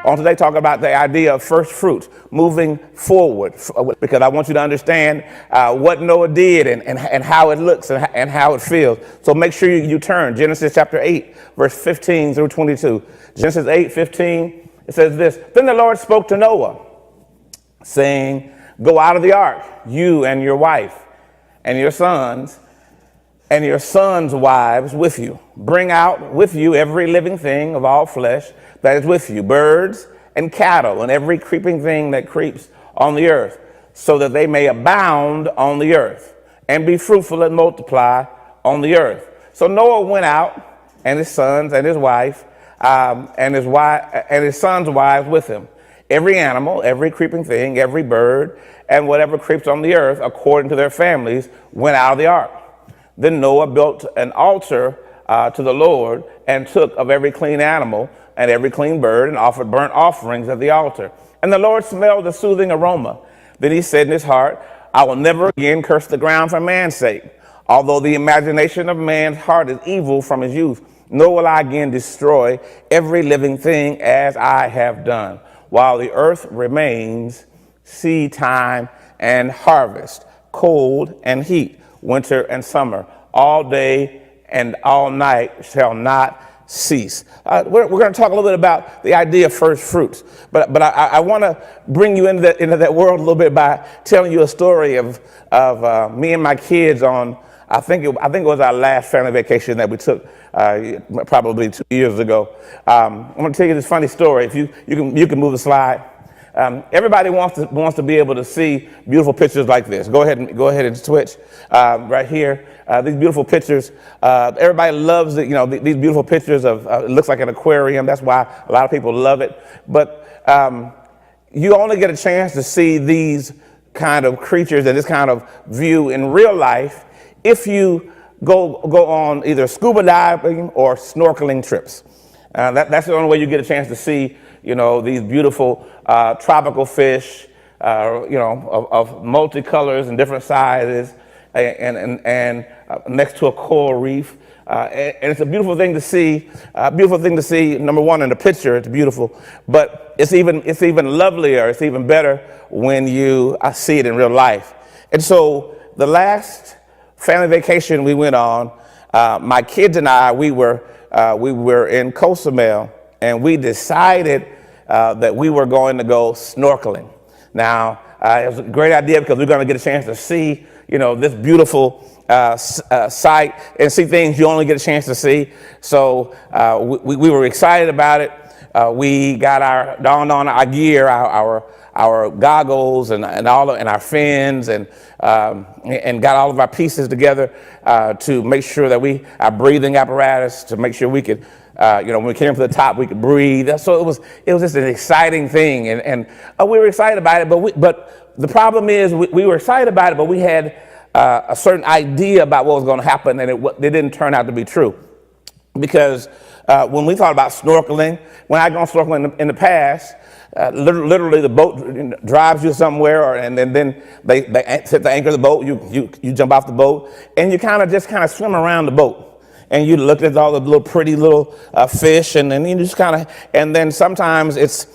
On today, talk about the idea of first fruits, moving forward, because I want you to understand what Noah did and how it looks and how it feels. So make sure you turn. Genesis chapter 8, verse 15 through 22. Genesis 8:15, it says this: Then the Lord spoke to Noah, saying, Go out of the ark, you and your wife, and your sons wives with you. Bring out with you every living thing of all flesh that is with you, birds and cattle, and every creeping thing that creeps on the earth, so that they may abound on the earth, and be fruitful and multiply on the earth. So Noah went out, and his sons and his wife, and his sons' wives with him. Every animal, every creeping thing, every bird, and whatever creeps on the earth, according to their families, went out of the ark. Then Noah built an altar to the Lord, and took of every clean animal and every clean bird, and offered burnt offerings at the altar. And the Lord smelled the soothing aroma. Then he said in his heart, I will never again curse the ground for man's sake. Although the imagination of man's heart is evil from his youth, nor will I again destroy every living thing as I have done, while the earth remains, seed time and harvest, cold and heat, winter and summer, all day and all night shall not cease. We're going to talk a little bit about the idea of first fruits, but I want to bring you into that world a little bit by telling you a story of me and my kids on, I think it was our last family vacation that we took probably 2 years ago. I'm going to tell you this funny story. If you can move the slide. Everybody wants to be able to see beautiful pictures like this. Go ahead and switch right here. These beautiful pictures. Everybody loves it. These beautiful pictures of it looks like an aquarium. That's why a lot of people love it. But you only get a chance to see these kind of creatures and this kind of view in real life if you go on either scuba diving or snorkeling trips. That's the only way you get a chance to see these beautiful tropical fish, of multicolors and different sizes, and next to a coral reef. And it's a beautiful thing to see. Number one, in the picture, it's beautiful, but it's even lovelier. It's even better when you see it in real life. And so the last family vacation we went on, my kids and I, we were in Cozumel, and we decided that we were going to go snorkeling. Now, it was a great idea because we're going to get a chance to see, this beautiful sight and see things you only get a chance to see. So we were excited about it. We got donned on our gear, our goggles and our fins, and got all of our pieces together to make sure that our breathing apparatus, to make sure we could, when we came to the top, we could breathe. So it was just an exciting thing, and we were excited about it. But the problem is we were excited about it, but we had a certain idea about what was going to happen, and it didn't turn out to be true. Because when we thought about snorkeling, when I'd gone snorkeling in the past, literally the boat drives you somewhere, and then they set the anchor of the boat. You jump off the boat, and you kind of swim around the boat, and you look at all the little pretty little fish, and then you just and then sometimes it's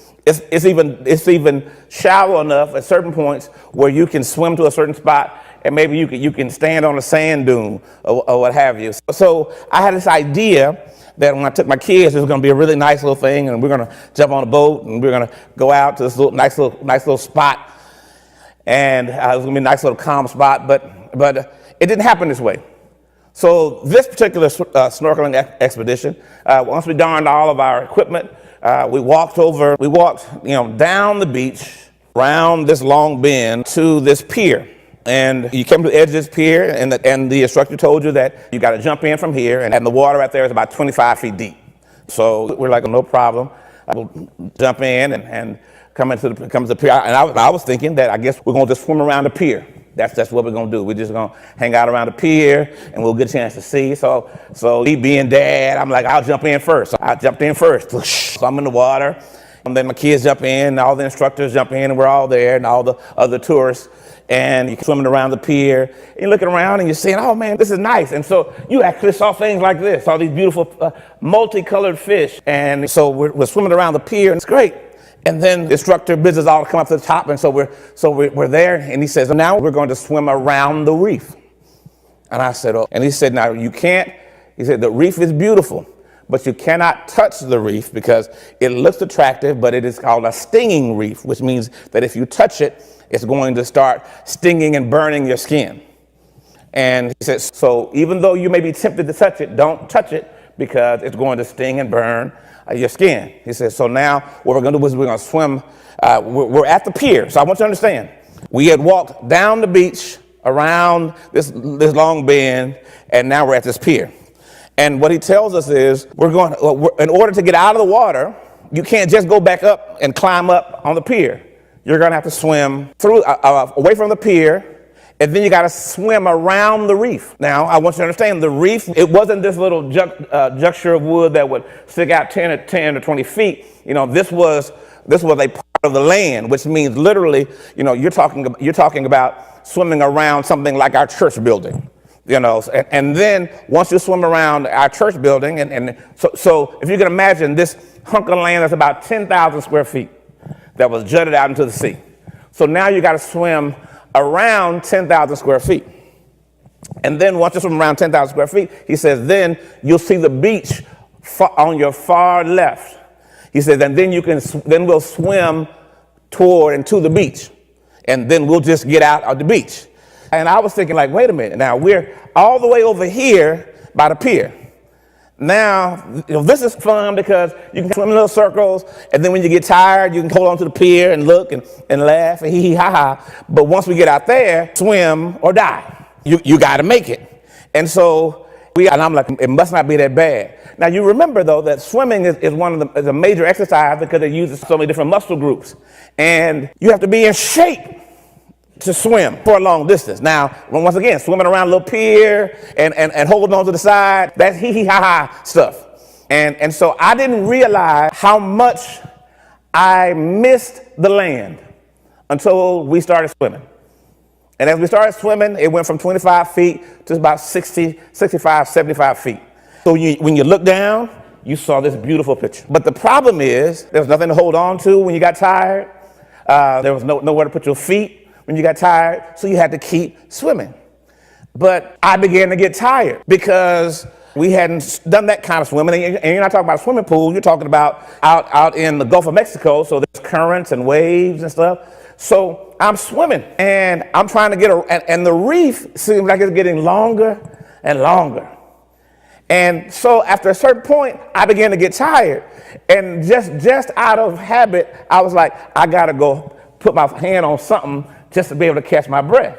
even shallow enough at certain points where you can swim to a certain spot, and maybe you can stand on a sand dune or what have you. So I had this idea that when I took my kids, it was going to be a really nice little thing, and we're going to jump on a boat, and we're going to go out to this nice little spot, and it was going to be a nice little calm spot. But it didn't happen this way. So this particular snorkeling expedition, once we donned all of our equipment, we walked down the beach, around this long bend to this pier. And you came to the edge of this pier, and the instructor told you that you got to jump in from here, and the water right there is about 25 feet deep. So we're like, no problem. I will jump in and come to the pier. And I was thinking that I guess we're going to just swim around the pier. That's what we're going to do. We're just going to hang out around the pier, and we'll get a chance to see. So he being dad, I'm like, I'll jump in first. So I jumped in first. So I'm in the water, and then my kids jump in, and all the instructors jump in, and we're all there, and all the other tourists. And you're swimming around the pier, and you're looking around, and you're saying, oh, man, this is nice. And so you actually saw things like this, all these beautiful multicolored fish. And so we're swimming around the pier, and it's great. And then the instructor bids us all to come up to the top, and so we're there, and he says, now we're going to swim around the reef. And I said, oh, and he said, now you can't, he said, the reef is beautiful, but you cannot touch the reef because it looks attractive, but it is called a stinging reef, which means that if you touch it, it's going to start stinging and burning your skin. And he said, so even though you may be tempted to touch it, don't touch it because it's going to sting and burn your skin. He said, so now what we're going to do is we're going to swim. We're at the pier. So I want you to understand, we had walked down the beach around this long bend, and now we're at this pier. And what he tells us is in order to get out of the water, you can't just go back up and climb up on the pier. You're going to have to swim through away from the pier, and then you got to swim around the reef. Now, I want you to understand, the reef, it wasn't this little juncture of wood that would stick out 10 or 20 feet. You know, this was a part of the land, which means literally, you know, you're talking about swimming around something like our church building. You know, and then once you swim around our church building, so if you can imagine this hunk of land that's about 10,000 square feet that was jutted out into the sea. So now you got to swim around 10,000 square feet. And then once you swim around 10,000 square feet, he says, then you'll see the beach on your far left. He says, and then we'll swim toward and to the beach. And then we'll just get out of the beach. And I was thinking, like, wait a minute. Now we're all the way over here by the pier. Now, you know, this is fun because you can swim in little circles, and then when you get tired, you can hold on to the pier and look and laugh and hee ha ha. But once we get out there, swim or die. You got to make it. And so and I'm like, it must not be that bad. Now you remember though that swimming is is a major exercise because it uses so many different muscle groups, and you have to be in shape to swim for a long distance. Now, once again, swimming around a little pier and holding on to the side, that's hee ha ha stuff. And so I didn't realize how much I missed the land until we started swimming. And as we started swimming, it went from 25 feet to about 60, 65, 75 feet. So when you look down, you saw this beautiful picture. But the problem is, there was nothing to hold on to when you got tired. There was nowhere to put your feet when you got tired, so you had to keep swimming. But I began to get tired because we hadn't done that kind of swimming. And you're not talking about a swimming pool, you're talking about out in the Gulf of Mexico, so there's currents and waves and stuff. So I'm swimming, and I'm trying to and the reef seems like it's getting longer and longer. And so after a certain point, I began to get tired. And just out of habit, I was like, I gotta go put my hand on something just to be able to catch my breath.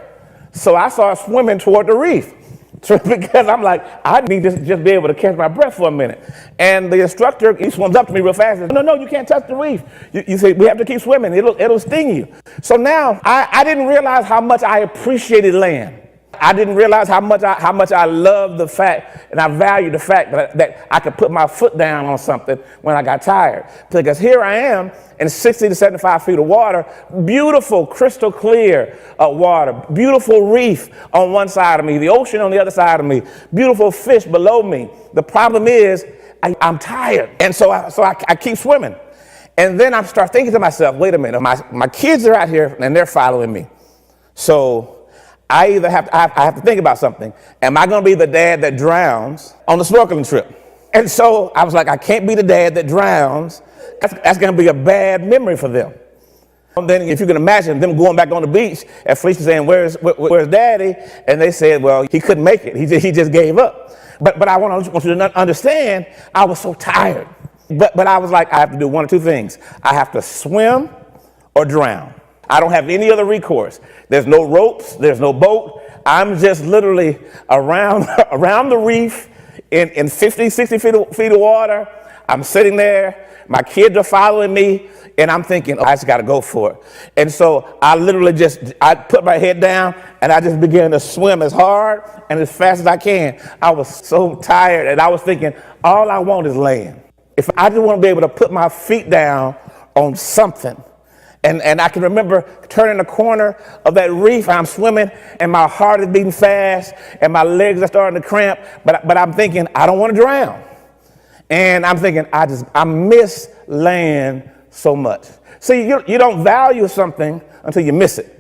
So I started swimming toward the reef because I'm like, I need to just be able to catch my breath for a minute. And the instructor, he swims up to me real fast and says, no, you can't touch the reef. You say, we have to keep swimming. It'll sting you. So now I didn't realize how much I appreciated land. I didn't realize how much I loved the fact and I valued the fact that I could put my foot down on something when I got tired. Because here I am in 60 to 75 feet of water, beautiful, crystal clear water, beautiful reef on one side of me, the ocean on the other side of me, beautiful fish below me. The problem is I'm tired. And so I keep swimming. And then I start thinking to myself, wait a minute, my kids are out here and they're following me. So I have to think about something. Am I going to be the dad that drowns on the snorkeling trip? And so I was like, I can't be the dad that drowns. That's going to be a bad memory for them. And then if you can imagine them going back on the beach and Felicia saying, where's daddy? And they said, well, he couldn't make it. He just gave up. But I want you to understand, I was so tired. But I was like, I have to do one or two things. I have to swim or drown. I don't have any other recourse. There's no ropes, there's no boat. I'm just literally around the reef in 50, 60 feet of water. I'm sitting there, my kids are following me, and I'm thinking, I just gotta go for it. And so I literally I put my head down and I just began to swim as hard and as fast as I can. I was so tired and I was thinking, all I want is land. If I just wanna be able to put my feet down on something. And I can remember turning the corner of that reef, I'm swimming, and my heart is beating fast, and my legs are starting to cramp, but I'm thinking, I don't want to drown. And I'm thinking, I miss land so much. See, you don't value something until you miss it.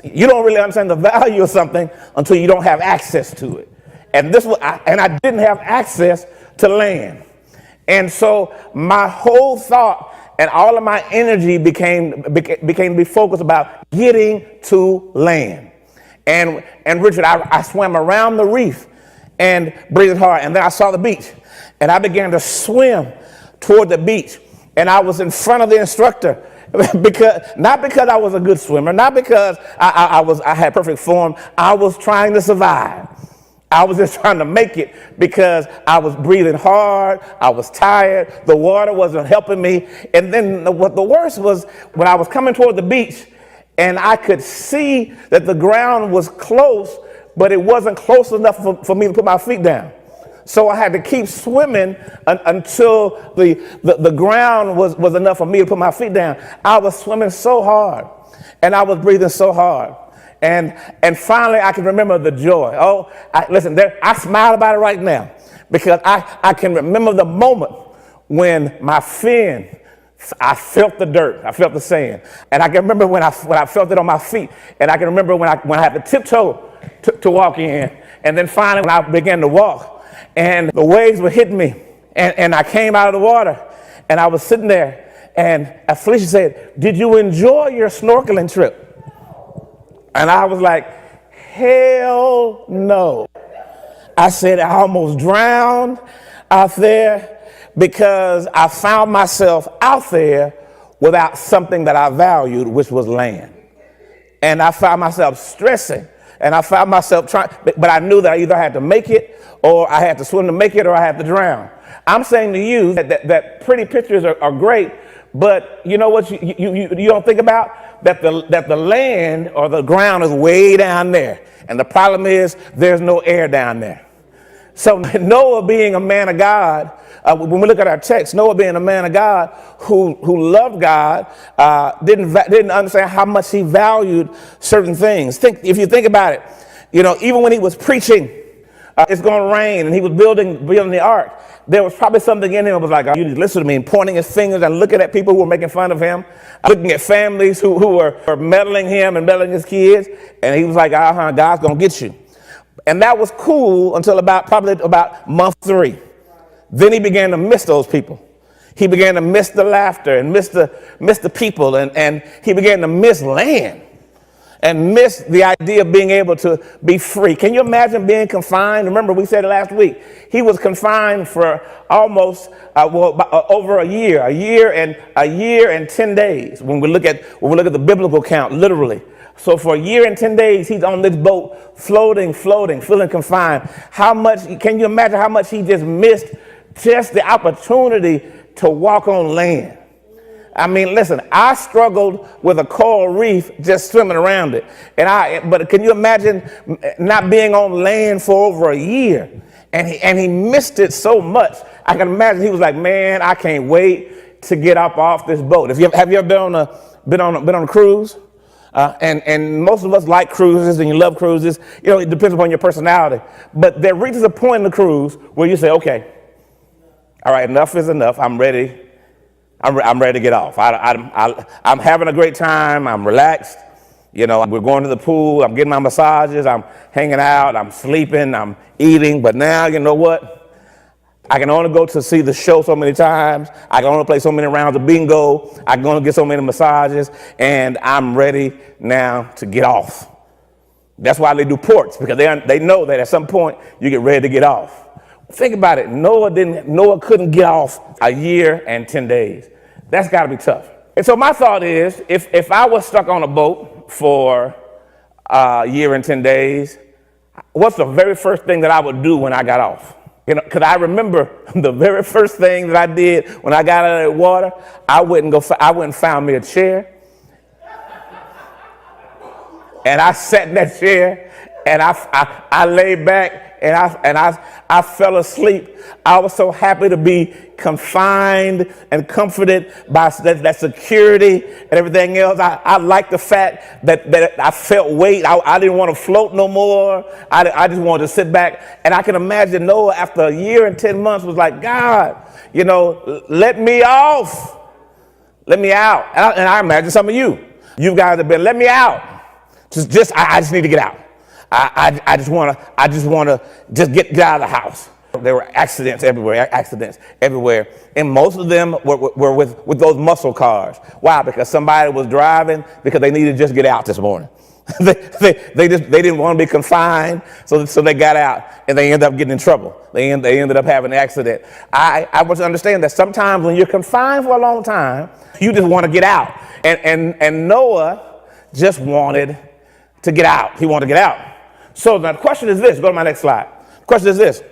You don't really understand the value of something until you don't have access to it. And I didn't have access to land. And so my whole thought and all of my energy became to be focused about getting to land. And Richard, I swam around the reef and breathed hard. And then I saw the beach. And I began to swim toward the beach. And I was in front of the instructor. Not because I was a good swimmer, not because I had perfect form. I was trying to survive. I was just trying to make it because I was breathing hard. I was tired. The water wasn't helping me. And then what the worst was when I was coming toward the beach and I could see that the ground was close, but it wasn't close enough for me to put my feet down. So I had to keep swimming until the ground was enough for me to put my feet down. I was swimming so hard, and I was breathing so hard. And finally, I can remember the joy. I smile about it right now because I can remember the moment when my fin, I felt the dirt, I felt the sand. And I can remember when I felt it on my feet. And I can remember when I had to tiptoe to walk in. And then finally, when I began to walk, and the waves were hitting me, and I came out of the water, and I was sitting there, and Felicia said, "Did you enjoy your snorkeling trip?" And I was like, hell no. I said, I almost drowned out there because I found myself out there without something that I valued, which was land. And I found myself stressing. And I found myself trying, but I knew that I either had to make it, or I had to swim to make it, or I had to drown. I'm saying to you that pretty pictures are great, but you know what you don't think about? That the land or the ground is way down there. And the problem is there's no air down there. So Noah being a man of God, when we look at our text, Noah being a man of God who loved God, didn't understand how much he valued certain things. If you think about it, even when he was preaching, it's going to rain, and he was building the ark, there was probably something in him that was like, you need to listen to me, and pointing his fingers and looking at people who were making fun of him, looking at families who were meddling him and meddling his kids, and he was like, God's going to get you. And that was cool until probably about month 3. Then he began to miss those people. He began to miss the laughter and miss the people, and he began to miss land and miss the idea of being able to be free. Can you imagine being confined? Remember, we said it last week. He was confined for almost over a year and 10 days. When we look at the biblical count, literally. So for a year and 10 days, he's on this boat, floating, feeling confined. Can you imagine how much he just missed just the opportunity to walk on land? I mean, listen, I struggled with a coral reef just swimming around it. But can you imagine not being on land for over a year? And he missed it so much. I can imagine he was like, man, I can't wait to get up off this boat. Have you ever been on a cruise? And most of us like cruises, and you love cruises. It depends upon your personality. But there reaches a point in the cruise where you say, okay, all right, enough is enough. I'm ready. I'm ready to get off. I'm having a great time. I'm relaxed. We're going to the pool. I'm getting my massages. I'm hanging out. I'm sleeping. I'm eating. But now, you know what? I can only go to see the show so many times. I can only play so many rounds of bingo. I can only get so many massages. And I'm ready now to get off. That's why they do ports, because they know that at some point you get ready to get off. Think about it. Noah couldn't get off a year and 10 days. That's got to be tough. And so my thought is, if I was stuck on a boat for a year and 10 days, what's the very first thing that I would do when I got off? Because I remember the very first thing that I did when I got out of the water, I went and found me a chair. And I sat in that chair, and I laid back, and I fell asleep. I was so happy to be confined and comforted by that security and everything else. I liked the fact that I felt weight. I didn't want to float no more. I just wanted to sit back. And I can imagine Noah, after a year and 10 months, was like, God, let me off. Let me out. And I imagine some of you guys have been, let me out. I just need to get out. I just want to just get out of the house. There were accidents everywhere, and most of them were with those muscle cars. Why? Because somebody was driving because they needed to just get out this morning. they didn't want to be confined, so they got out, and they ended up getting in trouble. They ended up having an accident. I want to understand that sometimes when you're confined for a long time, you just want to get out. And Noah just wanted to get out. He wanted to get out. So now the question is this. Go to my next slide. The question is this.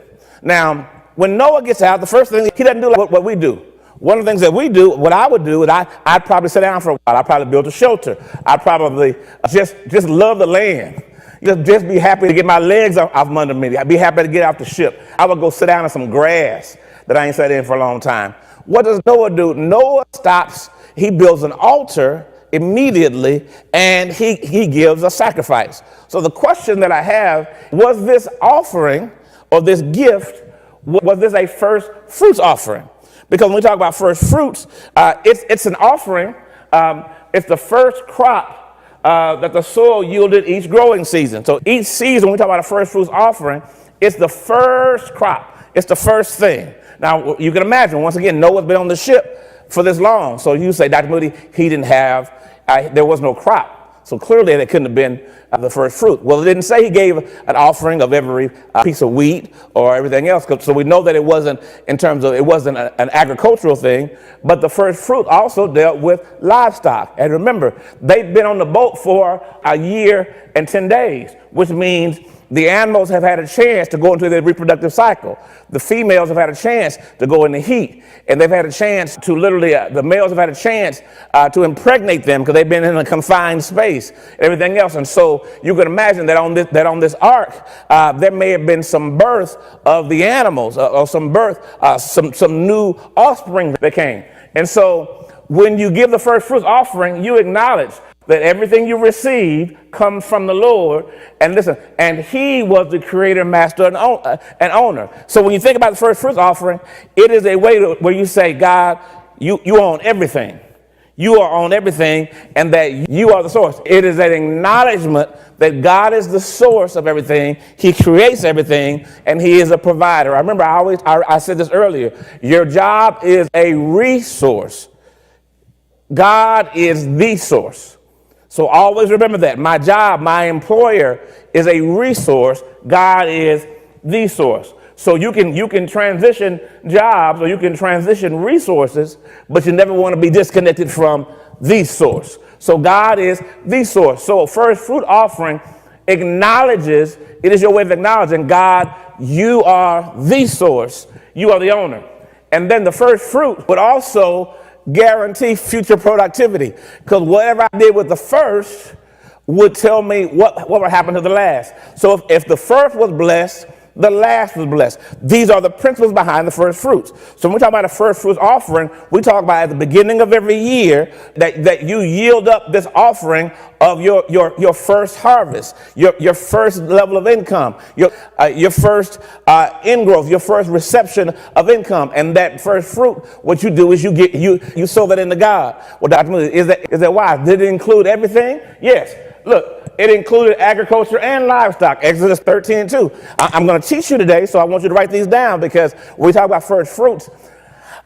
Now, when Noah gets out, the first thing, he doesn't do like what we do. One of the things that we do, what I would do, is I'd probably sit down for a while. I'd probably build a shelter. I'd probably just love the land. Just be happy to get my legs off under me. I'd be happy to get off the ship. I would go sit down in some grass that I ain't sat in for a long time. What does Noah do? Noah stops. He builds an altar immediately, and he gives a sacrifice. So the question that I have, was this offering or this gift, was this a first fruits offering? Because when we talk about first fruits, it's an offering. It's the first crop that the soil yielded each growing season. So each season, when we talk about a first fruits offering, it's the first crop. It's the first thing. Now, you can imagine, once again, Noah's been on the ship for this long. So you say, Dr. Moody, he didn't have, there was no crop. So clearly that couldn't have been the first fruit. Well, it didn't say he gave an offering of every piece of wheat or everything else. So we know that it wasn't an agricultural thing, but the first fruit also dealt with livestock. And remember, they've been on the boat for a year and 10 days, which means the animals have had a chance to go into their reproductive cycle. The females have had a chance to go into heat, and they've had a chance to literally, the males have had a chance to impregnate them because they've been in a confined space, everything else. And so you can imagine that on this ark, there may have been some birth of the animals, or some birth, some new offspring that came. And so when you give the first fruits offering, you acknowledge that everything you receive comes from the Lord. And listen, and he was the creator, master, and owner. So when you think about the first fruits offering, it is a way where you say, God, you own everything. You are on everything, and that you are the source. It is an acknowledgement that God is the source of everything. He creates everything, and he is a provider. I remember I said this earlier. Your job is a resource. God is the source. So always remember that. My job, my employer is a resource. God is the source. So you can transition jobs or you can transition resources, but you never want to be disconnected from the source. So God is the source. So a first fruit offering acknowledges, it is your way of acknowledging, God, you are the source. You are the owner. And then the first fruit would also guarantee future productivity, because whatever I did with the first would tell me what would happen to the last. So if the first was blessed, the last was blessed. These are the principles behind the first fruits. So when we talk about a first fruits offering, we talk about at the beginning of every year that you yield up this offering of your first harvest, your first level of income, your first ingrowth, your first reception of income. And that first fruit, what you do is you sow that into God. Well, Dr. Moody, is that why? Did it include everything? Yes. Look, it included agriculture and livestock. Exodus 13:2. I'm going to teach you today, so I want you to write these down, because when we talk about first fruits,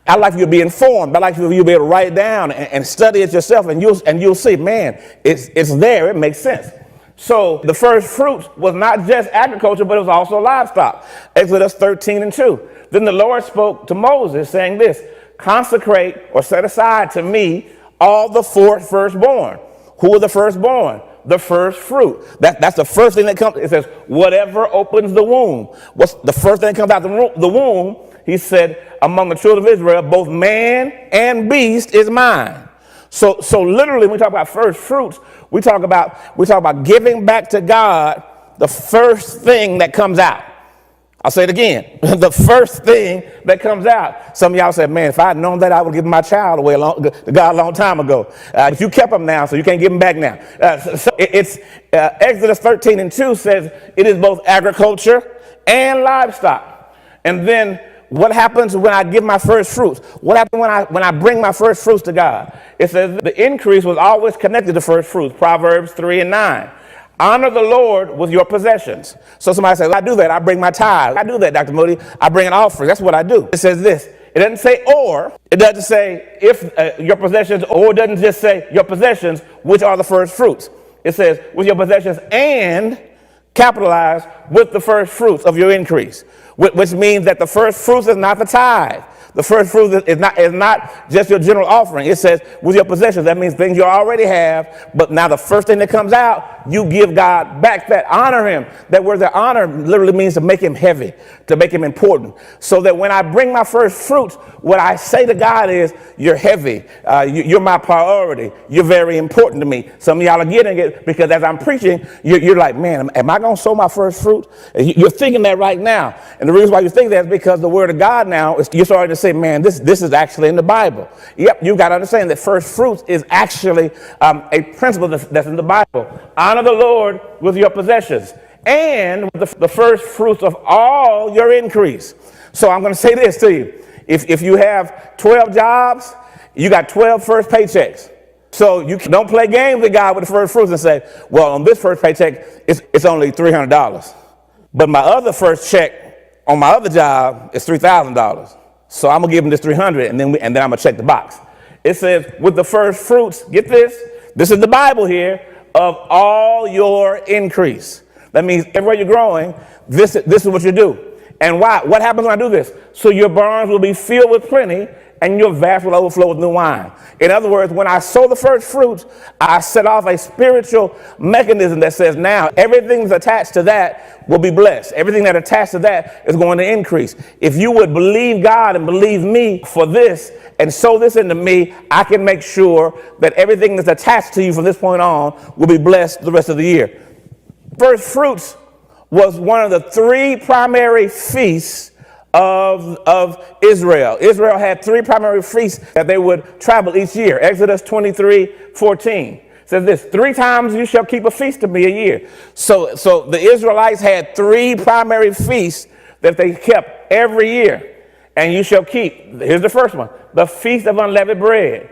I'd like you to be informed. I'd like you to be able to write it down and study it yourself, and you'll see, man, it's there. It makes sense. So the first fruits was not just agriculture, but it was also livestock. Exodus 13:2. Then the Lord spoke to Moses, saying this: consecrate or set aside to me all the firstborn. Who are the firstborn? The first fruit. That's the first thing that comes. It says, whatever opens the womb. What's the first thing that comes out the womb? He said, among the children of Israel, both man and beast is mine. So literally, when we talk about first fruits, we talk about giving back to God the first thing that comes out. I'll say it again. The first thing that comes out. Some of y'all said, man, if I had known that, I would give my child away to God a long time ago. But you kept him now, so you can't give him back now. It's Exodus 13:2 says it is both agriculture and livestock. And then what happens when I give my first fruits? What happens when I bring my first fruits to God? It says the increase was always connected to first fruits. Proverbs 3:9. Honor the Lord with your possessions. So somebody says, I do that. I bring my tithe. I do that, Dr. Moody. I bring an offering. That's what I do. It says this. It doesn't say or. It doesn't say if your possessions, or it doesn't just say your possessions, which are the first fruits. It says with your possessions and capitalize with the first fruits of your increase, which means that the first fruits is not the tithe. The first fruit is not just your general offering. It says with your possessions. That means things you already have, but now the first thing that comes out, you give God back that. Honor him. That word, the honor, literally means to make him heavy, to make him important. So that when I bring my first fruits, what I say to God is, you're heavy. You're my priority. You're very important to me. Some of y'all are getting it because as I'm preaching, you're like, man, am I going to sow my first fruit? You're thinking that right now. And the reason why you think that is because the word of God now, you're starting to say, man, this is actually in the Bible. Yep, you got to understand that first fruits is actually a principle that's in the Bible. Honor the Lord with your possessions and with the first fruits of all your increase. So I'm going to say this to you. If you have 12 jobs, you got 12 first paychecks. So you don't play games with God with the first fruits and say, well, on this first paycheck, it's only $300. But my other first check on my other job is $3,000. So I'm gonna give him this 300, and then I'm gonna check the box. It says, with the first fruits, get this is the Bible here, of all your increase. That means everywhere you're growing, this is what you do. And why? What happens when I do this? So your barns will be filled with plenty, and your vats will overflow with new wine. In other words, when I sow the first fruits, I set off a spiritual mechanism that says now everything that's attached to that will be blessed. Everything that attached to that is going to increase. If you would believe God and believe me for this and sow this into me, I can make sure that everything that's attached to you from this point on will be blessed the rest of the year. First fruits was one of the three primary feasts of Israel. Israel had three primary feasts that they would travel each year. Exodus 23:14 says this, 3 times you shall keep a feast to me a year. So the Israelites had 3 primary feasts that they kept every year. And you shall keep, here's the first one, the Feast of Unleavened Bread.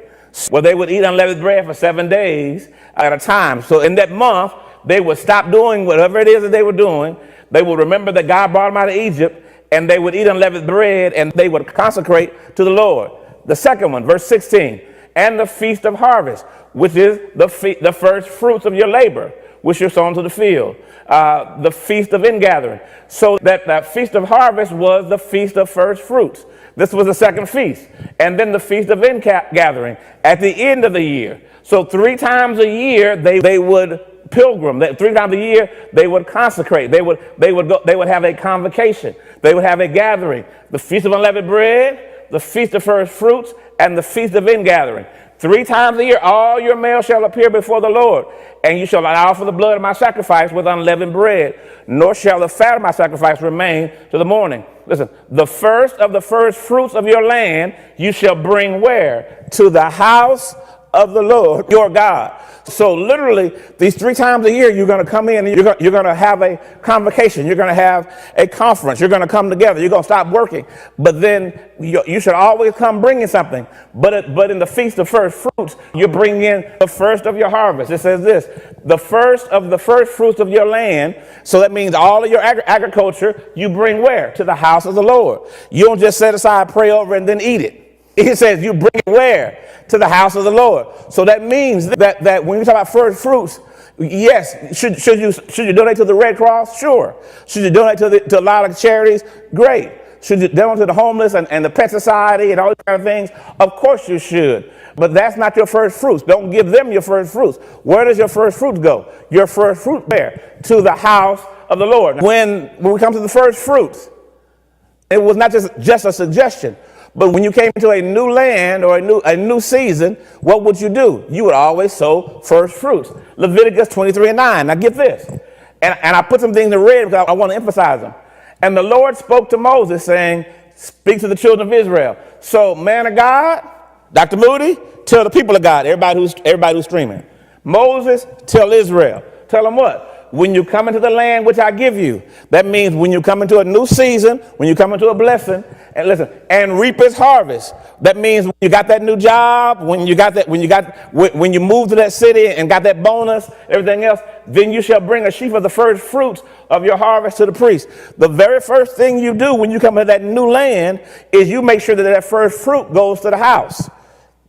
Well, they would eat unleavened bread for 7 days at a time. So in that month, they would stop doing whatever it is that they were doing. They would remember that God brought them out of Egypt, and they would eat unleavened bread, and they would consecrate to the Lord. The second one, verse 16, and the Feast of Harvest, which is the first fruits of your labor, which you're sown to the field. The Feast of Ingathering. So that Feast of Harvest was the Feast of First Fruits. This was the second feast. And then the Feast of Ingathering at the end of the year. So 3 times a year they would pilgrim. 3 times a year they would consecrate. They would have a convocation. They would have a gathering. The Feast of Unleavened Bread, the Feast of First Fruits, and the Feast of Ingathering. 3 times a year, all your males shall appear before the Lord, and you shall not offer the blood of my sacrifice with unleavened bread, nor shall the fat of my sacrifice remain to the morning. Listen, the first of the first fruits of your land you shall bring where? To the house of the Lord your God. So literally, these 3 times a year, you're going to come in and you're going to have a convocation. You're going to have a conference. You're going to come together. You're going to stop working. But then you should always come bringing something. But in the Feast of First Fruits, you bring in the first of your harvest. It says this, the first of the first fruits of your land. So that means all of your agriculture, you bring where? To the house of the Lord. You don't just set aside, pray over, and then eat it. It says you bring it where? To the house of the Lord. So that means that when you talk about first fruits, yes, should you donate to the Red Cross? Sure. Should you donate to a lot of charities? Great. Should you donate to the homeless and the Pet Society and all these kind of things? Of course you should. But that's not your first fruits. Don't give them your first fruits. Where does your first fruits go? Your first fruit where? To the house of the Lord. When we come to the first fruits, it was not just a suggestion. But when you came to a new land or a new season, what would you do? You would always sow first fruits. Leviticus 23:9. Now get this. And I put some things in red because I want to emphasize them. And the Lord spoke to Moses saying, speak to the children of Israel. So man of God, Dr. Moody, tell the people of God, everybody who's streaming. Moses, tell Israel. Tell them what? when you come into the land which I give you. That means when you come into a new season, when you come into a blessing, and listen, and reap its harvest. That means when you got that new job, when you moved to that city and got that bonus, everything else, then you shall bring a sheaf of the first fruits of your harvest to the priest. The very first thing you do when you come into that new land is you make sure that that first fruit goes to the house.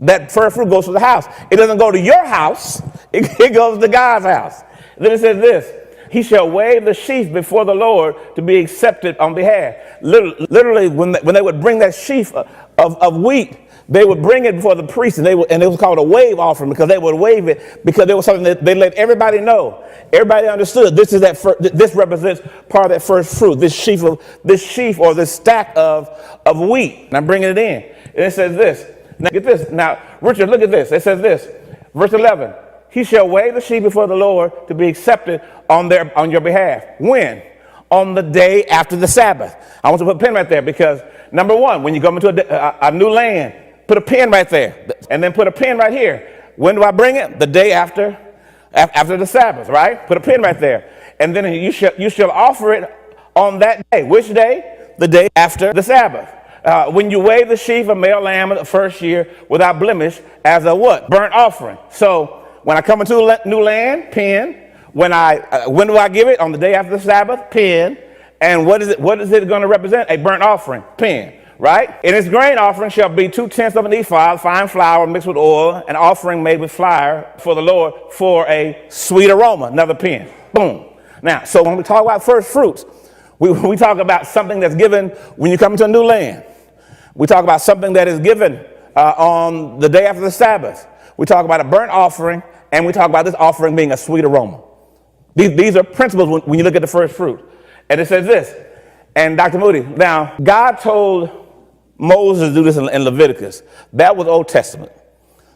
That first fruit goes to the house. It doesn't go to your house. It goes to God's house. Then it says this, he shall wave the sheaf before the Lord to be accepted on behalf. Literally, when they would bring that sheaf of wheat, they would bring it before the priest, and it was called a wave offering, because they would wave it because there was something that they let everybody know. Everybody understood this represents part of that first fruit, this sheaf or this stack of wheat. And I'm bringing it in, and it says this. Now get this. Now, Richard, look at this. It says this, verse 11. He shall wave the sheaf before the Lord to be accepted on your behalf. When? On the day after the Sabbath. I want to put a pin right there because, number one, when you go into a new land, put a pin right there. And then put a pin right here. When do I bring it? The day after the Sabbath, right? Put a pin right there. And then you shall offer it on that day. Which day? The day after the Sabbath. When you wave the sheaf, a male lamb of the first year without blemish as a what? Burnt offering. So when I come into a new land, pin. When do I give it? On the day after the Sabbath, pin. And what is it going to represent? A burnt offering, pin. Right? And its grain offering shall be 2/10 of an ephah, fine flour mixed with oil, an offering made with fire for the Lord for a sweet aroma. Another pin. Boom. Now, so when we talk about first fruits, we talk about something that's given when you come into a new land. We talk about something that is given on the day after the Sabbath. We talk about a burnt offering, and we talk about this offering being a sweet aroma. These are principles when you look at the first fruit. And it says this, and Dr. Moody, now, God told Moses to do this in Leviticus. That was Old Testament.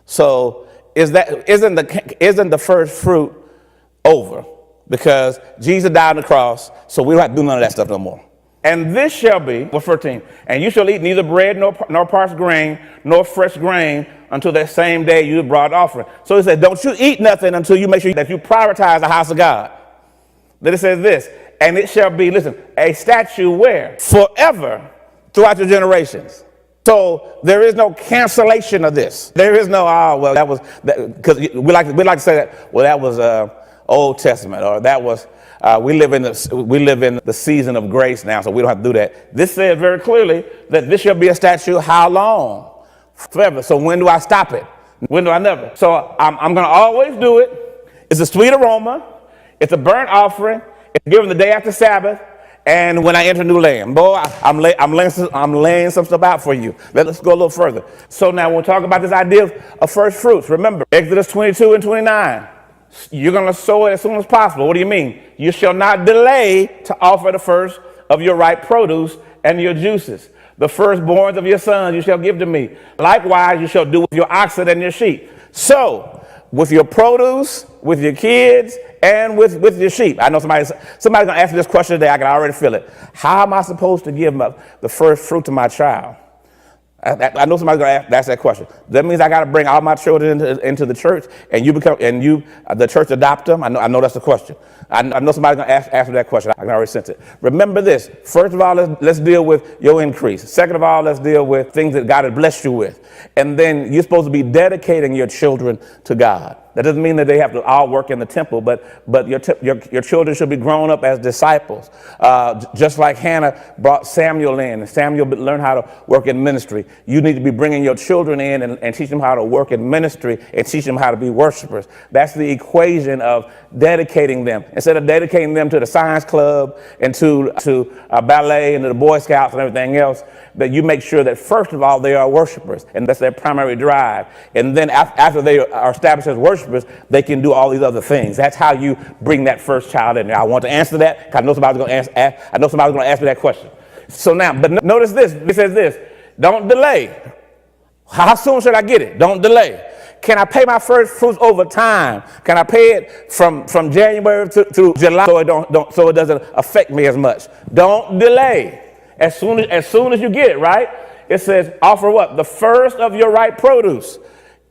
So isn't the first fruit over? Because Jesus died on the cross, so we don't have to do none of that stuff no more. And this shall be, verse 13, and you shall eat neither bread nor parched grain, nor fresh grain until that same day you brought offering. So he said, don't you eat nothing until you make sure that you prioritize the house of God. Then it says this, and it shall be, listen, a statute where? Forever throughout your generations. So there is no cancellation of this. There is no, that was, because we like to say that, well, that was Old Testament, or that was, we live in the season of grace now, so we don't have to do that. This says very clearly that this shall be a statute. How long? Forever. So when do I stop it? When do I never? So I'm going to always do it. It's a sweet aroma. It's a burnt offering. It's given the day after Sabbath. And when I enter new land, boy, I'm laying some stuff out for you. Let's go a little further. So now we'll talk about this idea of first fruits. Remember, Exodus 22 and 29. You're going to sow it as soon as possible. What do you mean? You shall not delay to offer the first of your ripe produce and your juices. The firstborns of your sons you shall give to me. Likewise, you shall do with your oxen and your sheep. So, with your produce, with your kids, and with your sheep. I know somebody's going to ask me this question today. I can already feel it. How am I supposed to give the first fruit to my child? I know somebody's going to ask that question. That means I got to bring all my children into the church, and the church adopt them. I know that's the question. I know somebody's going to ask me that question. I can already sense it. Remember this. First of all, let's deal with your increase. Second of all, let's deal with things that God has blessed you with. And then you're supposed to be dedicating your children to God. That doesn't mean that they have to all work in the temple, but your children should be grown up as disciples. Just like Hannah brought Samuel in, and Samuel learned how to work in ministry. You need to be bringing your children in and teach them how to work in ministry and teach them how to be worshipers. That's the equation of dedicating them. Instead of dedicating them to the science club and to ballet and to the Boy Scouts and everything else, that you make sure that first of all they are worshipers, and that's their primary drive. And then after they are established as worshipers, they can do all these other things. That's how you bring that first child in there. I want to answer that because I know somebody's going to ask me that question. So now, but notice this. It says this: don't delay. How soon should I get it? Don't delay. Can I pay my first fruits over time? Can I pay it from January to July so it doesn't affect me as much? Don't delay. As soon as you get it, right? It says offer what? The first of your ripe produce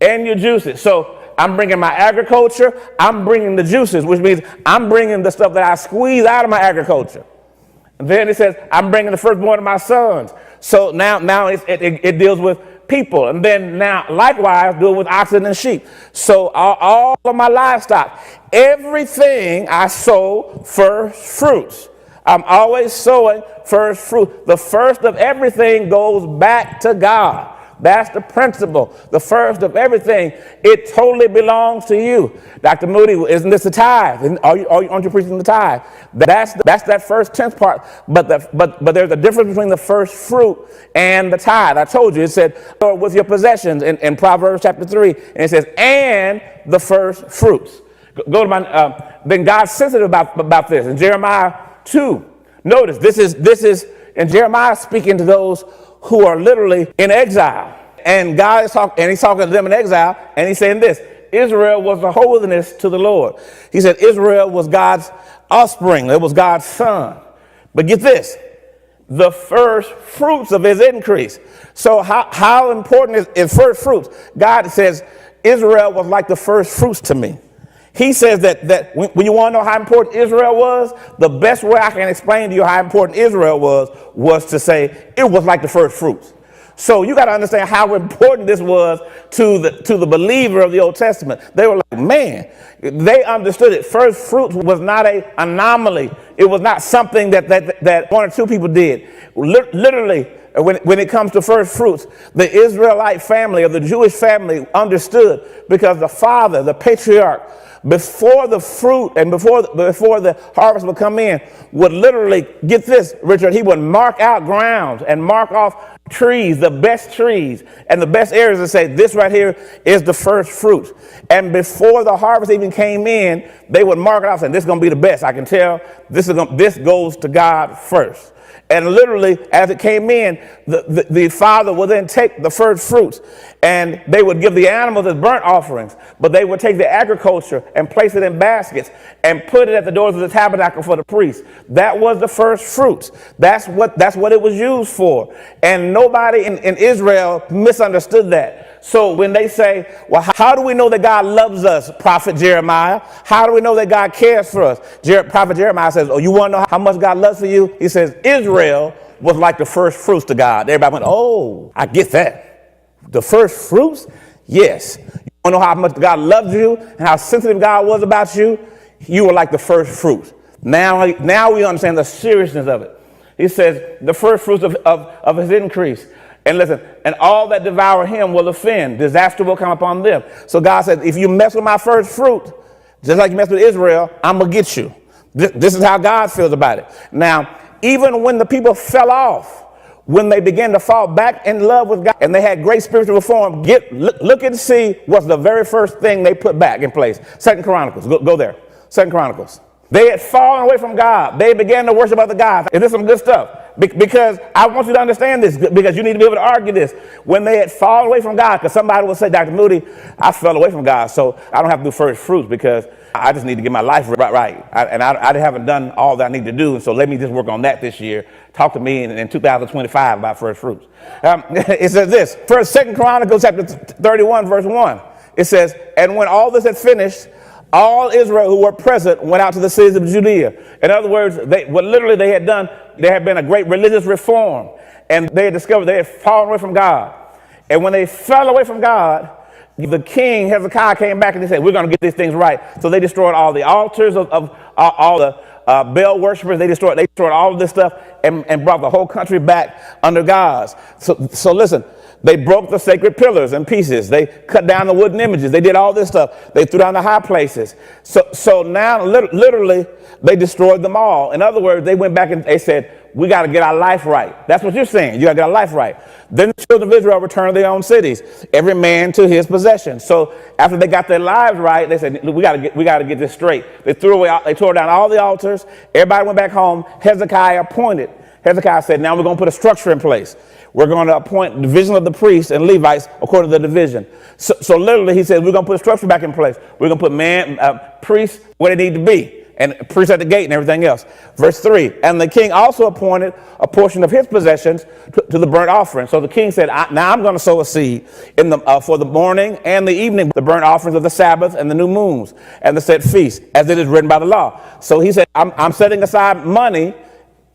and your juices. So I'm bringing my agriculture. I'm bringing the juices, which means I'm bringing the stuff that I squeeze out of my agriculture. And then it says, I'm bringing the firstborn of my sons. So now it deals with people. And then now, likewise, deal with oxen and sheep. So all of my livestock, everything I sow first fruits. I'm always sowing first fruit. The first of everything goes back to God. That's the principle. The first of everything, it totally belongs to you. Dr. Moody, isn't this the tithe? Aren't you preaching the tithe? That's that first tenth part. But there's a difference between the first fruit and the tithe. I told you, it said, with your possessions in Proverbs chapter 3. And it says, and the first fruits. Go to my, then God's sensitive about this. In Jeremiah 2, notice, this is, and Jeremiah speaking to those who are literally in exile. And God is talking, and he's talking to them in exile, and he's saying this: Israel was a holiness to the Lord. He said Israel was God's offspring. It was God's son. But get this, the first fruits of his increase. So how important is first fruits? God says Israel was like the first fruits to me. He says that when you want to know how important Israel was, the best way I can explain to you how important Israel was to say it was like the first fruits. So you got to understand how important this was to the believer of the Old Testament. They were like, man, they understood it. First fruits was not an anomaly. It was not something that one or two people did. Literally, when it comes to first fruits, the Israelite family or the Jewish family understood, because the father, the patriarch, before the fruit and before the harvest would come in, would literally, get this, Richard, he would mark out grounds and mark off trees, the best trees and the best areas, and say, this right here is the first fruit. And before the harvest even came in, they would mark it out saying, this is going to be the best. I can tell this goes to God first. And literally, as it came in, the father would then take the first fruits, and they would give the animals as burnt offerings, but they would take the agriculture and place it in baskets and put it at the doors of the tabernacle for the priests. That was the first fruits. That's what it was used for. And nobody in Israel misunderstood that. So when they say, well, how do we know that God loves us, Prophet Jeremiah? How do we know that God cares for us? Prophet Jeremiah says, oh, you want to know how much God loves for you? He says, Israel was like the first fruits to God. Everybody went, oh, I get that. The first fruits? Yes. You want to know how much God loves you and how sensitive God was about you? You were like the first fruits. Now we understand the seriousness of it. He says, the first fruits of his increase. And listen, and all that devour him will offend. Disaster will come upon them. So God said, if you mess with my first fruit, just like you mess with Israel, I'm going to get you. This is how God feels about it. Now, even when the people fell off, when they began to fall back in love with God, and they had great spiritual reform, look and see what's the very first thing they put back in place. 2 Chronicles, go there. 2 Chronicles. They had fallen away from God. They began to worship other gods. Is this some good stuff? Because I want you to understand this, because you need to be able to argue this. When they had fallen away from God, because somebody will say, Dr. Moody, I fell away from God, so I don't have to do first fruits because I just need to get my life right. I haven't done all that I need to do, so let me just work on that this year. Talk to me in 2025 about first fruits. It says this, 2 Chronicles chapter 31, verse 1. It says, and when all this had finished, all Israel who were present went out to the cities of Judea. In other words, what literally they had done, there had been a great religious reform, and they had discovered they had fallen away from God. And when they fell away from God, the king Hezekiah came back and they said, we're going to get these things right. So they destroyed all the altars of all the Baal worshipers. They destroyed all of this stuff and brought the whole country back under God's. So listen. They broke the sacred pillars in pieces. They cut down the wooden images. They did all this stuff. They threw down the high places. So now, literally, they destroyed them all. In other words, they went back and they said, we got to get our life right. That's what you're saying. You got to get our life right. Then the children of Israel returned to their own cities, every man to his possession. So after they got their lives right, they said, we got to get this straight. They tore down all the altars. Everybody went back home. Hezekiah said, now we're going to put a structure in place. We're going to appoint division of the priests and Levites according to the division. So literally, he said, we're going to put a structure back in place. We're going to put priests where they need to be. and priests at the gate and everything else. Verse 3, and the king also appointed a portion of his possessions to the burnt offering. So the king said, now I'm going to sow a seed for the morning and the evening, the burnt offerings of the Sabbath and the new moons and the set feasts, as it is written by the law. So he said, I'm setting aside money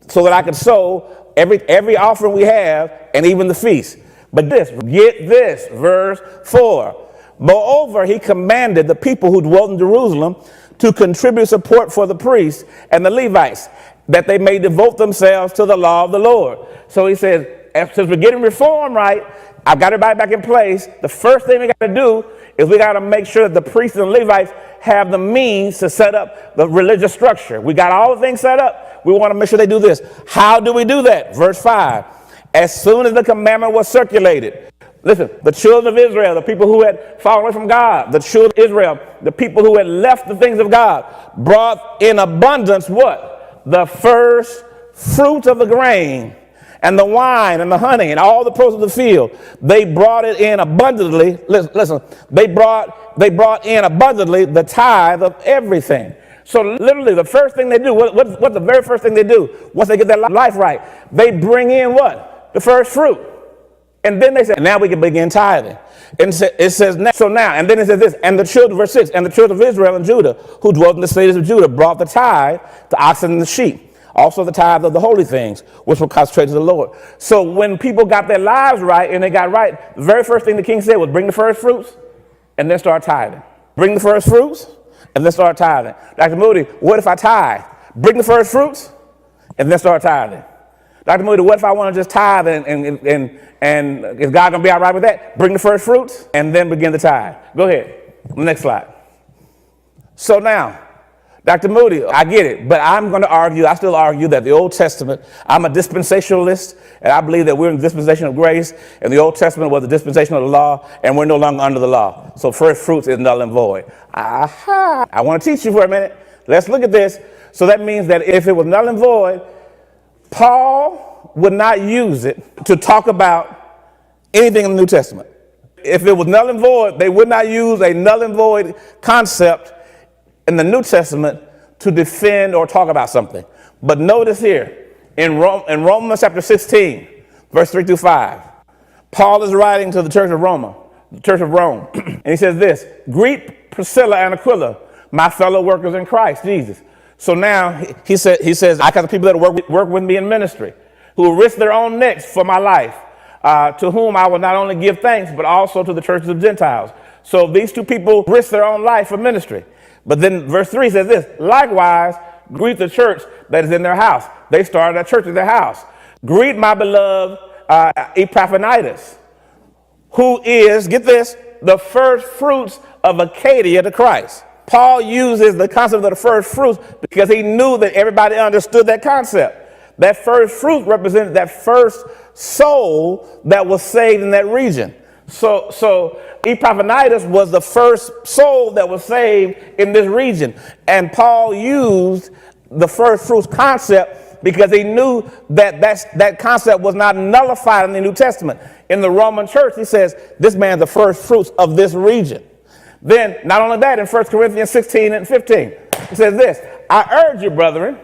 so that I can sow every offering we have and even the feast. But get this, verse 4. Moreover, he commanded the people who dwelt in Jerusalem to contribute support for the priests and the Levites, that they may devote themselves to the law of the Lord. So he says, since we're getting reform right, I've got everybody back in place. The first thing we got to do is we got to make sure that the priests and Levites have the means to set up the religious structure. We got all the things set up. We want to make sure they do this. How do we do that? Verse 5. As soon as the commandment was circulated, listen, the children of Israel, the people who had fallen away from God, the children of Israel, the people who had left the things of God, brought in abundance what? The first fruits of the grain and the wine and the honey and all the produce of the field. They brought it in abundantly. Listen, they brought in abundantly the tithe of everything. So literally the first thing they do, what's the very first thing they do once they get their life right? They bring in what? The first fruit. And then they say, now we can begin tithing. And it says, now, and then it says this, and the children, verse 6, and the children of Israel and Judah, who dwelt in the cities of Judah, brought the tithe, the oxen and the sheep, also the tithe of the holy things, which were consecrated to the Lord. So when people got their lives right and they got right, the very first thing the king said was bring the first fruits and then start tithing. Bring the first fruits and then start tithing. Dr. Moody, what if I tithe? Bring the first fruits and then start tithing. Dr. Moody, what if I want to just tithe and is God going to be all right with that? Bring the first fruits and then begin to tithe. Go ahead. Next slide. So now, Dr. Moody, I get it, but I'm going to argue, I still argue that the Old Testament, I'm a dispensationalist, and I believe that we're in the dispensation of grace, and the Old Testament was the dispensation of the law, and we're no longer under the law. So first fruits is null and void. Aha! I want to teach you for a minute. Let's look at this. So that means that if it was null and void, Paul would not use it to talk about anything in the New Testament. If it was null and void, they would not use a null and void concept in the New Testament to defend or talk about something. But notice here, in Romans chapter 16, verse 3 through 5, Paul is writing to the church of Rome, and he says this, greet Priscilla and Aquila, my fellow workers in Christ Jesus. So now he says, I got the people that work with me in ministry, who risk their own necks for my life, to whom I will not only give thanks, but also to the churches of Gentiles. So these two people risk their own life for ministry. But then verse 3 says this, likewise, greet the church that is in their house. They started a church in their house. Greet my beloved Epaphroditus, who is, get this, the first fruits of Acadia to Christ. Paul uses the concept of the first fruits because he knew that everybody understood that concept. That first fruit represented that first soul that was saved in that region. So Epaphroditus was the first soul that was saved in this region. And Paul used the first fruits concept because he knew that that concept was not nullified in the New Testament. In the Roman church, he says, this man's the first fruits of this region. Then, not only that, in 1 Corinthians 16 and 15, it says this, I urge you, brethren,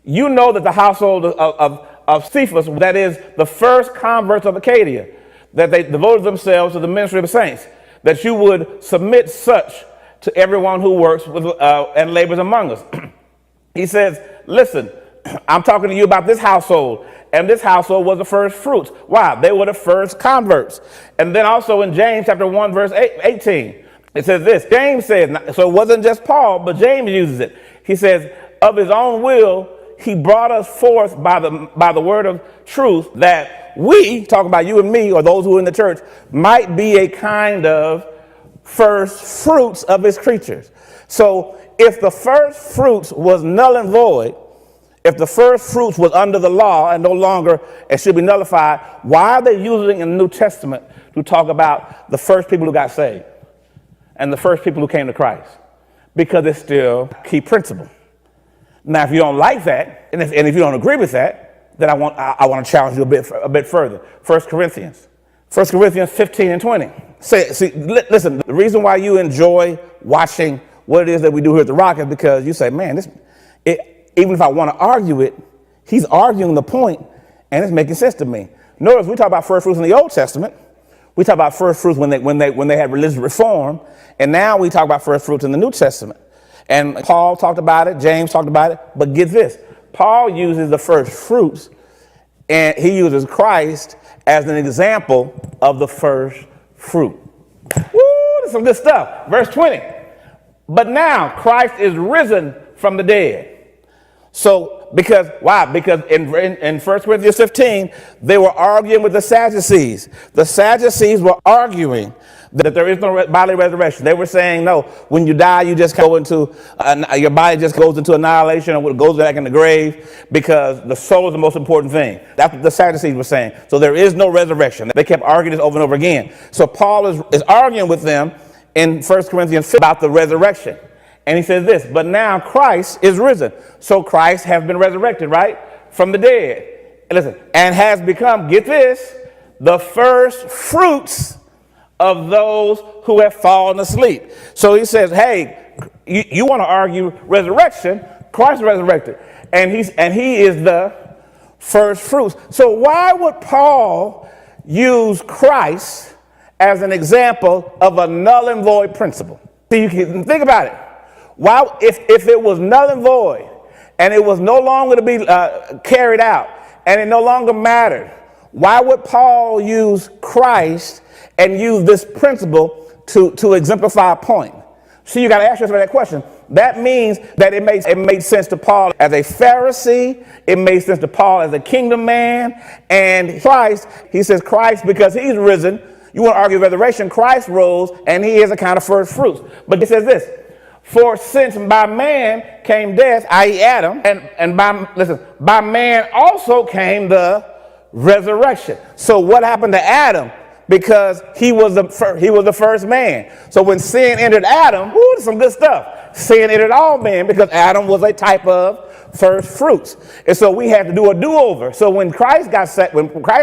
you know that the household of Cephas, that is the first converts of Acadia, that they devoted themselves to the ministry of the saints, that you would submit such to everyone who works with and labors among us. He says, listen, I'm talking to you about this household, and this household was the first fruits. Why? They were the first converts. And then also in James chapter 1, verse 18, it says this, James says, so it wasn't just Paul, but James uses it. He says, of his own will, he brought us forth by the word of truth, that we, talking about you and me, or those who are in the church, might be a kind of first fruits of his creatures. So if the first fruits was null and void, if the first fruits was under the law and no longer, it should be nullified, why are they using in the New Testament to talk about the first people who got saved and the first people who came to Christ? Because it's still a key principle. Now, if you don't like that, and if you don't agree with that, then I want to challenge you a bit further. 1 Corinthians 15 and 20. Listen, the reason why you enjoy watching what it is that we do here at the Rock is because you say, man, even if I want to argue it, he's arguing the point, and it's making sense to me. Notice we talk about first fruits in the Old Testament. We talk about first fruits when they had religious reform, and now we talk about first fruits in the New Testament. And Paul talked about it, James talked about it, but get this. Paul uses the first fruits, and he uses Christ as an example of the first fruit. Woo, that's some good stuff. Verse 20. But now Christ is risen from the dead. So, why? Because in 1 Corinthians 15, they were arguing with the Sadducees. The Sadducees were arguing that there is no bodily resurrection. They were saying, no, when you die, you just go into, your body just goes into annihilation or goes back in the grave because the soul is the most important thing. That's what the Sadducees were saying. So there is no resurrection. They kept arguing this over and over again. So Paul is arguing with them in 1 Corinthians 15 about the resurrection. And he says this, but now Christ is risen. So Christ has been resurrected, right? From the dead. And listen, and has become, get this, the first fruits of those who have fallen asleep. So he says, hey, you want to argue resurrection? Christ resurrected. And he is the first fruits. So why would Paul use Christ as an example of a null and void principle? See, you can think about it. Why, if it was null and void, and it was no longer to be carried out, and it no longer mattered, why would Paul use Christ and use this principle to exemplify a point? So you got to ask yourself that question. That means that it made sense to Paul as a Pharisee. It made sense to Paul as a kingdom man. And Christ, he says Christ because he's risen. You want to argue resurrection, Christ rose, and he is a kind of first fruits. But he says this, for since by man came death, i.e. Adam, and by man also came the resurrection. So what happened to Adam? Because he was the first man. So when sin entered Adam, some good stuff. Sin entered all men because Adam was a type of first fruits. And so we had to do a do-over. So when Christ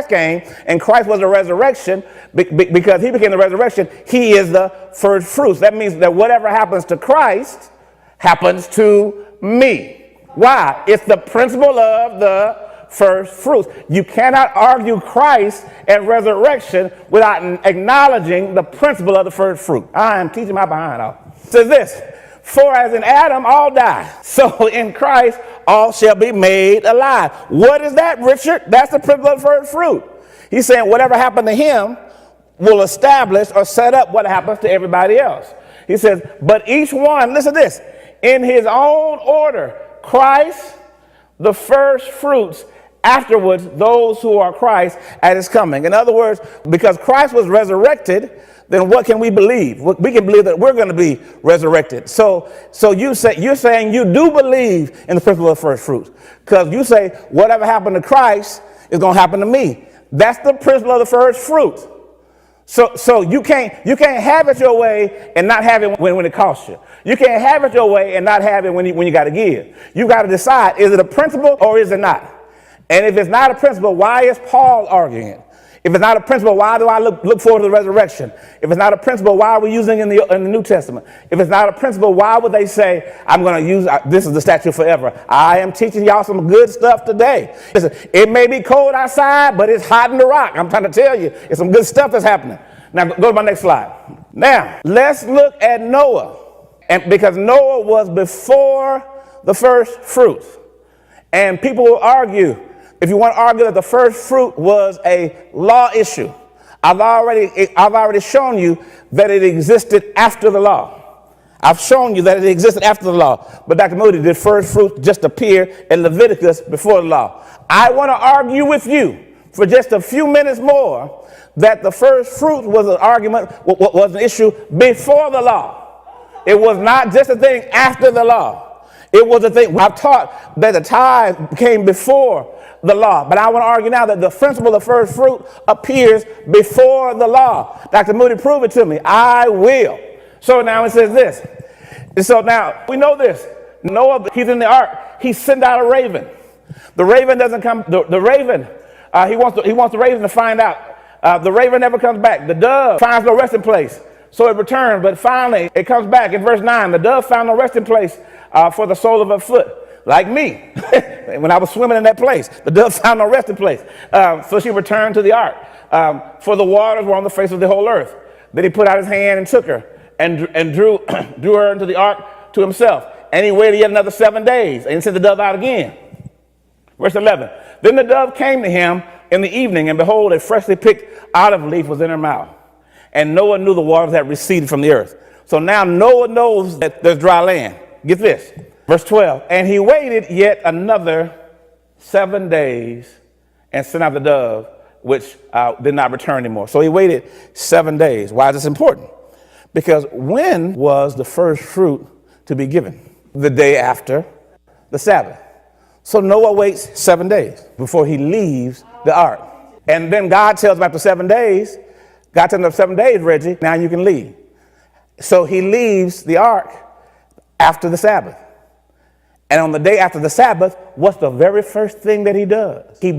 came and Christ was the resurrection, because he became the resurrection, he is the first fruits. That means that whatever happens to Christ happens to me. Why? It's the principle of the first fruits. You cannot argue Christ and resurrection without acknowledging the principle of the first fruit. I am teaching my behind off. It says this, for as in Adam all die, so in Christ all shall be made alive. What is that, Richard? That's the principle of the first fruit. He's saying whatever happened to him will establish or set up what happens to everybody else. He says, but each one, listen to this, in his own order, Christ, the first fruits, afterwards those who are Christ at his coming. In other words, because Christ was resurrected, then what can we believe? We can believe that we're going to be resurrected. So you're saying you do believe in the principle of first fruits, because you say whatever happened to Christ is going to happen to me. That's the principle of the first fruits. So you can't have it your way and not have it when it costs you. You can't have it your way and not have it when you got to give. You got to decide, is it a principle or is it not? And if it's not a principle, why is Paul arguing it? If it's not a principle, why do I look forward to the resurrection? If it's not a principle, why are we using it in the New Testament? If it's not a principle, why would they say, I'm going to use, this is the statute forever? I am teaching y'all some good stuff today. Listen, it may be cold outside, but it's hot in the rock. I'm trying to tell you, it's some good stuff that's happening. Now, go to my next slide. Now, let's look at Noah. And because Noah was before the first fruits. And people will argue, if you want to argue that the first fruit was a law issue, I've already shown you that it existed after the law. I've shown you that it existed after the law. But Dr. Moody, did first fruit just appear in Leviticus before the law? I want to argue with you for just a few minutes more that the first fruit was an issue before the law. It was not just a thing after the law. It was a thing. I've taught that the tithe came before the law, but I want to argue now that the principle of first fruit appears before the law. Dr. Moody, prove it to me. I will. So now it says this. And so now we know this. Noah, he's in the ark. He sent out a raven. The raven doesn't come. The raven, he wants the raven to find out. The raven never comes back. The dove finds no resting place. So it returned, but finally it comes back in verse 9. The dove found no resting place for the sole of her foot. Like me, when I was swimming in that place, the dove found no resting place. So she returned to the ark, for the waters were on the face of the whole earth. Then he put out his hand and took her and drew her into the ark to himself. And he waited yet another 7 days and sent the dove out again. Verse 11, then the dove came to him in the evening, and behold, a freshly picked olive leaf was in her mouth. And Noah knew the waters had receded from the earth. So now Noah knows that there's dry land. Get this. Verse 12, and he waited yet another 7 days and sent out the dove, which did not return anymore. So he waited 7 days. Why is this important? Because when was the first fruit to be given? The day after the Sabbath. So Noah waits 7 days before he leaves the ark. And then God tells him after 7 days, God tells him after 7 days, Reggie, now you can leave. So he leaves the ark after the Sabbath. And on the day after the Sabbath, what's the very first thing that he does? He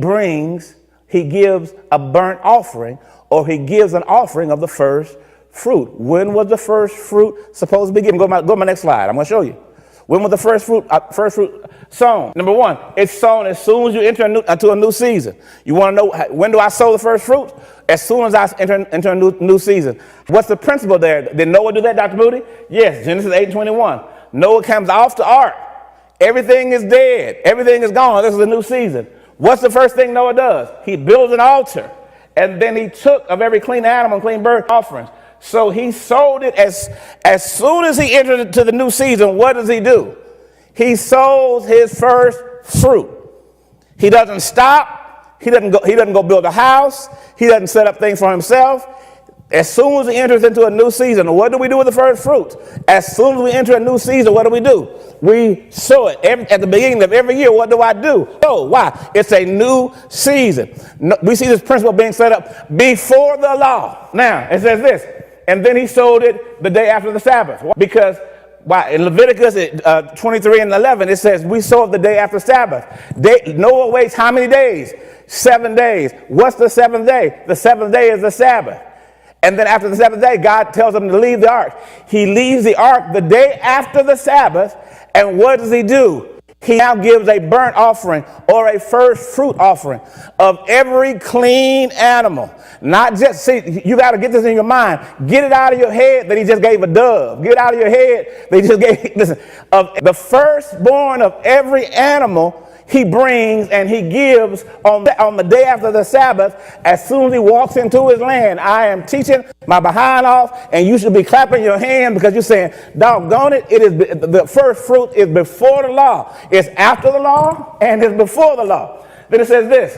gives a burnt offering, or he gives an offering of the first fruit. When was the first fruit supposed to be given? Go to my next slide. I'm going to show you. When was the first fruit sown? Number one, it's sown as soon as you enter into a new season. You want to know, when do I sow the first fruit? As soon as I enter into a new season. What's the principle there? Did Noah do that, Dr. Moody? Yes, Genesis 8:21. Noah comes off the ark. Everything is dead. Everything is gone. This is a new season. What's the first thing Noah does? He builds an altar. And then he took of every clean animal and clean bird offerings. So he sold it as soon as he entered into the new season. What does he do? He sows his first fruit. He doesn't stop. He doesn't go build a house. He doesn't set up things for himself. As soon as he enters into a new season, what do we do with the first fruits? As soon as we enter a new season, what do? We sow it. At the beginning of every year, what do I do? Oh, why? It's a new season. We see this principle being set up before the law. Now, it says this, and then he sowed it the day after the Sabbath. Because why? In Leviticus 23 and 11, it says we sow it the day after Sabbath. Noah waits how many days? 7 days. What's the seventh day? The seventh day is the Sabbath. And then after the seventh day, God tells him to leave the ark. He leaves the ark the day after the Sabbath. And what does he do? He now gives a burnt offering or a first fruit offering of every clean animal. Not just, see, you got to get this in your mind. Get it out of your head that he just gave a dove. Get it out of your head that he just gave, listen, of the firstborn of every animal he brings and he gives on the day after the Sabbath as soon as he walks into his land. I am teaching my behind off, and you should be clapping your hand because you're saying, doggone it, the first fruit is before the law. It's after the law and it's before the law. Then it says this,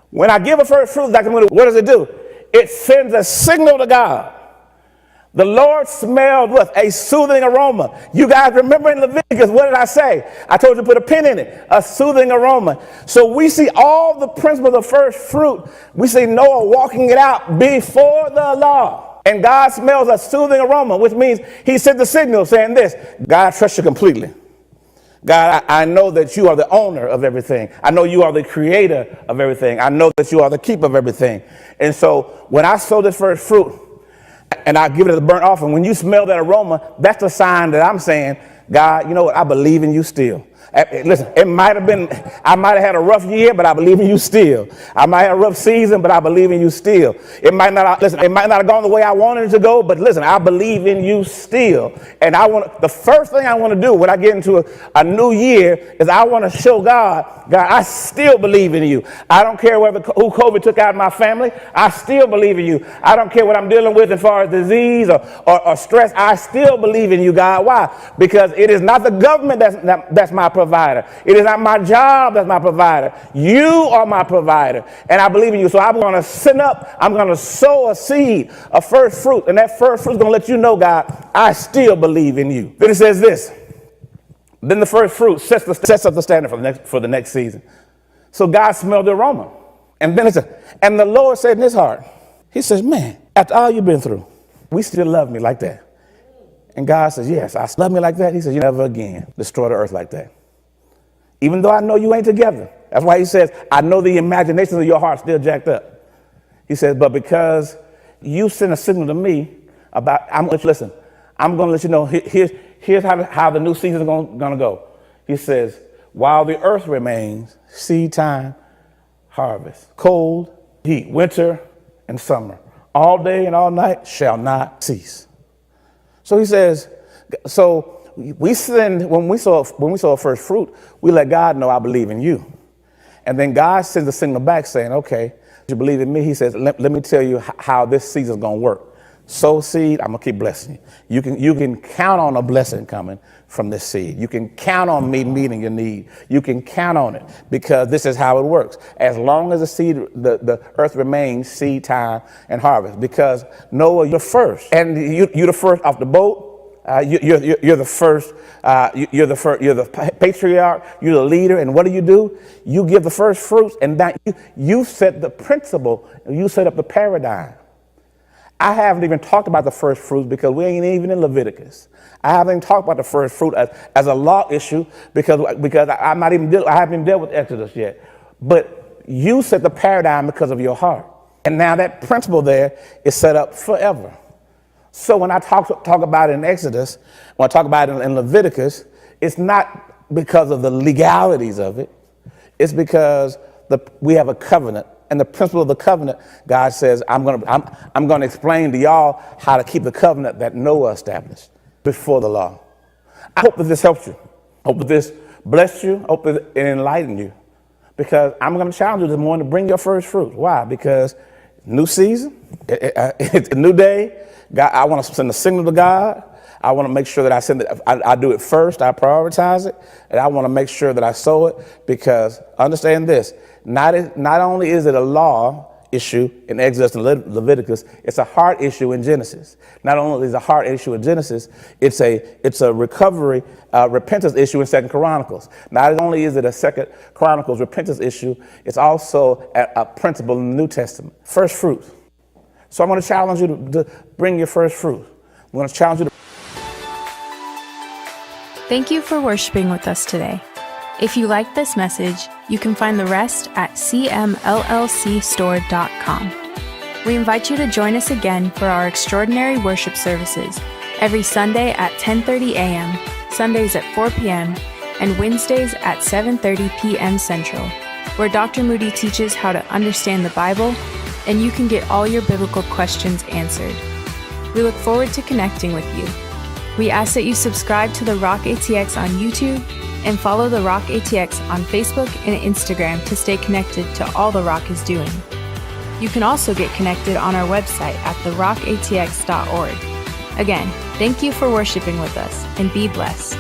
when I give a first fruit, what does it do? It sends a signal to God. The Lord smelled what? A soothing aroma. You guys remember in Leviticus, what did I say? I told you to put a pin in it. A soothing aroma. So we see all the principles of first fruit. We see Noah walking it out before the law. And God smells a soothing aroma, which means he sent the signal saying this, God, I trust you completely. God, I know that you are the owner of everything. I know you are the creator of everything. I know that you are the keeper of everything. And so when I sow this first fruit, and I give it as a burnt offering, when you smell that aroma, that's the sign that I'm saying, God, you know what? I believe in you still. Listen, I might have had a rough year, but I believe in you still. I might have a rough season, but I believe in you still. It might not have gone the way I wanted it to go, but listen, I believe in you still. And the first thing I want to do when I get into a new year is I want to show God, I still believe in you. I don't care who COVID took out of my family. I still believe in you. I don't care what I'm dealing with as far as disease or stress. I still believe in you, God. Why? Because it is not the government that's my provider. It is not my job that's my provider. You are my provider, and I believe in you. So I'm going to sit up. I'm going to sow a seed, a first fruit, and that first fruit is going to let you know, God, I still believe in you. Then it says this. Then the first fruit sets up the standard for the next season. So God smelled the aroma, and then it said, and the Lord said in his heart, he says, man, after all you've been through, we still love me like that. And God says, yes, I love me like that. He says, you never again destroy the earth like that. Even though I know you ain't together. That's why he says, I know the imaginations of your heart still jacked up. He says, but because you sent a signal to me, Listen, I'm going to let you know, here's how the new season is going to go. He says, while the earth remains, seed time, harvest, cold, heat, winter, and summer, all day and all night shall not cease. So he says, so we send, when we saw a first fruit, we let God know, I believe in you. And then God sends a signal back saying, okay, you believe in me? He says, let me tell you how this season is going to work. Sow seed, I'm going to keep blessing you. You can count on a blessing coming from this seed. You can count on me meeting your need. You can count on it because this is how it works. As long as the earth remains, seed time and harvest. Because Noah, you're first. And you're the first off the boat. You're the first. You're the patriarch. You're the leader. And what do? You give the first fruits, and that you set the principle. You set up the paradigm. I haven't even talked about the first fruits because we ain't even in Leviticus. I haven't even talked about the first fruit as a law issue because I haven't even dealt with Exodus yet. But you set the paradigm because of your heart, and now that principle there is set up forever. So when I talk about it in Exodus, when I talk about it in Leviticus, it's not because of the legalities of it. It's because we have a covenant. And the principle of the covenant, God says, I'm going to explain to y'all how to keep the covenant that Noah established before the law. I hope that this helps you. I hope that this blessed you. I hope that it enlightened you. Because I'm going to challenge you this morning to bring your first fruit. Why? Because new season, it's a new day. God, I want to send a signal to God. I want to make sure that I send it. I do it first. I prioritize it, and I want to make sure that I sow it because understand this: not only is it a law issue in Exodus and Leviticus, it's a heart issue in Genesis. Not only is it a heart issue in Genesis, it's a recovery, repentance issue in 2 Chronicles. Not only is it a 2 Chronicles repentance issue, it's also a principle in the New Testament. First fruit. So I'm going to challenge you to bring your first fruit. I'm going to challenge you to. Thank you for worshiping with us today. If you like this message, you can find the rest at cmllcstore.com. We invite you to join us again for our extraordinary worship services every Sunday at 10:30 a.m., Sundays at 4 p.m., and Wednesdays at 7:30 p.m. Central, where Dr. Moody teaches how to understand the Bible, and you can get all your biblical questions answered. We look forward to connecting with you. We ask that you subscribe to The Rock ATX on YouTube and follow The Rock ATX on Facebook and Instagram to stay connected to all The Rock is doing. You can also get connected on our website at therockatx.org. Again, thank you for worshiping with us and be blessed.